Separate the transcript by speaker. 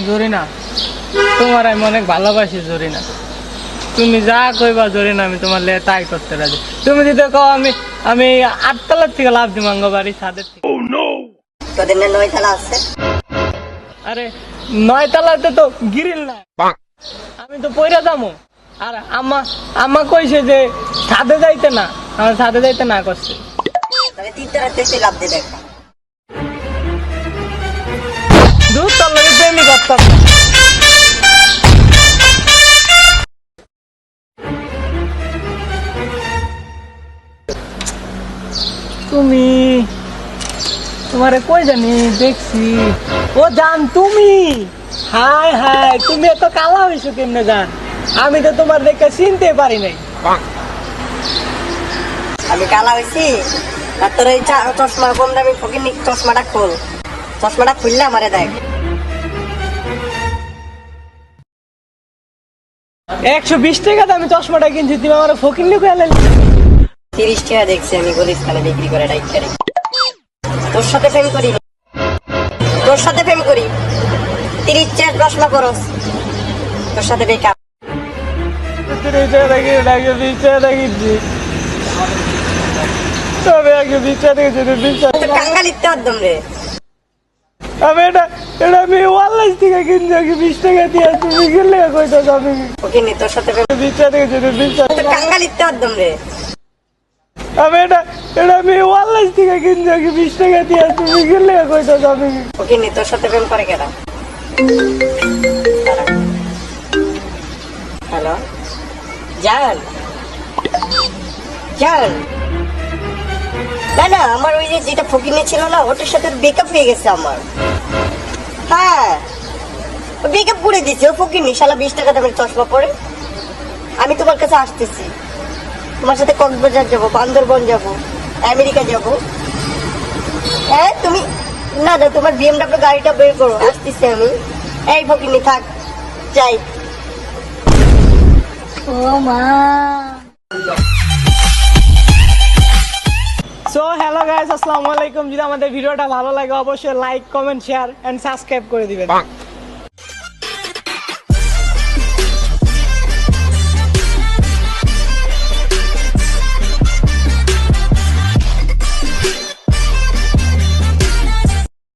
Speaker 1: জরিনা, তোমার আমি অনেক ভালোবাসি জরিনা। তুমি যা কইবা জরিনা, আমি তোমার লে তাই করতে রাজি। তুমি যদি কও আমি আমি 8 তলার থেকে লাভ দিব আঙ্গ বাড়ি ছাদের থেকে।
Speaker 2: তোদের না 9 তলা আছে?
Speaker 1: আরে 9 তলাতে তো গিরিল না, আমি তো পয়রা যাবো। আর আম্মা কইছে যে ছাদে যাইতে না, আমার ছাদে যাইতে না করছে।
Speaker 2: তবে 3 তলাতে তুই লাভ দে দেখ।
Speaker 1: দূর তলাতে প্রেমই করতাম না। তুমি তোমারে কই জানি দেখছি। ও জান তুমি, হাই হাই, তুমি এত কালা হইছো কেমনে জান? আমি তো তোমার দেখে চিনতে পারি নাই।
Speaker 2: আমি কালা হইছি না? তোর এই চশমা কম দামি ফকিনি চশমাটা খোল, চশমাটা খুললে আমারে দেখ।
Speaker 1: 120 টাকা দামি চশমাটা কিনছি, তুমি আমার ফকির নিয়ে কইলে।
Speaker 2: 30 টাকা দেখছি আমি গলিস্তানে বিক্রি করে রাইখা রে। তোর সাথে প্রেম করি, তোর সাথে প্রেম করি, 30 টাকা চশমা করস, তোর সাথে বেকার। কাঙ্গালিতে একদম রে।
Speaker 1: আমি এটা আমি ওয়ানলাইন থেকে কিনছি 20 টাকা দিয়ে, তুমি কিনলে কইতাছ আমি
Speaker 2: ফকিনি তোর সাথে প্রেম
Speaker 1: 20 টাকা থেকে
Speaker 2: কাঙ্গালিতে একদম রে।
Speaker 1: আমি এটা আমি ওয়ানলাইন থেকে কিনছি 20 টাকা দিয়ে, তুমি কিনলে কইতাছ আমি
Speaker 2: ফকিনি তোর সাথে প্রেম করে কেডা? হ্যালো জান, জান না না, আমার ওই যে যেটা ফকিনি ছিল না, ওটার সাথে ব্রেকআপ হয়ে গেছে আমার। হ্যাঁ, ব্রেকআপ করে দিয়েছে ও ফকিনি, শালা 20 টাকা দামের চশমা পরে। আমি তোমার কাছে আসতেছি, তোমার সাথে কক্সবাজার যাবো, বান্দরবন যাবো, আমেরিকা যাবো। হ্যাঁ তুমি না না, তোমার BMW গাড়িটা বের করো, আসতেছি আমি। এই ফকিনি থাক, যাই। ও মা।
Speaker 1: সো হ্যালো গাইস, আসসালামু আলাইকুম। যদি আমাদের ভিডিওটা ভালো লাগে অবশ্যই like, comment, share and subscribe করে দিবেন।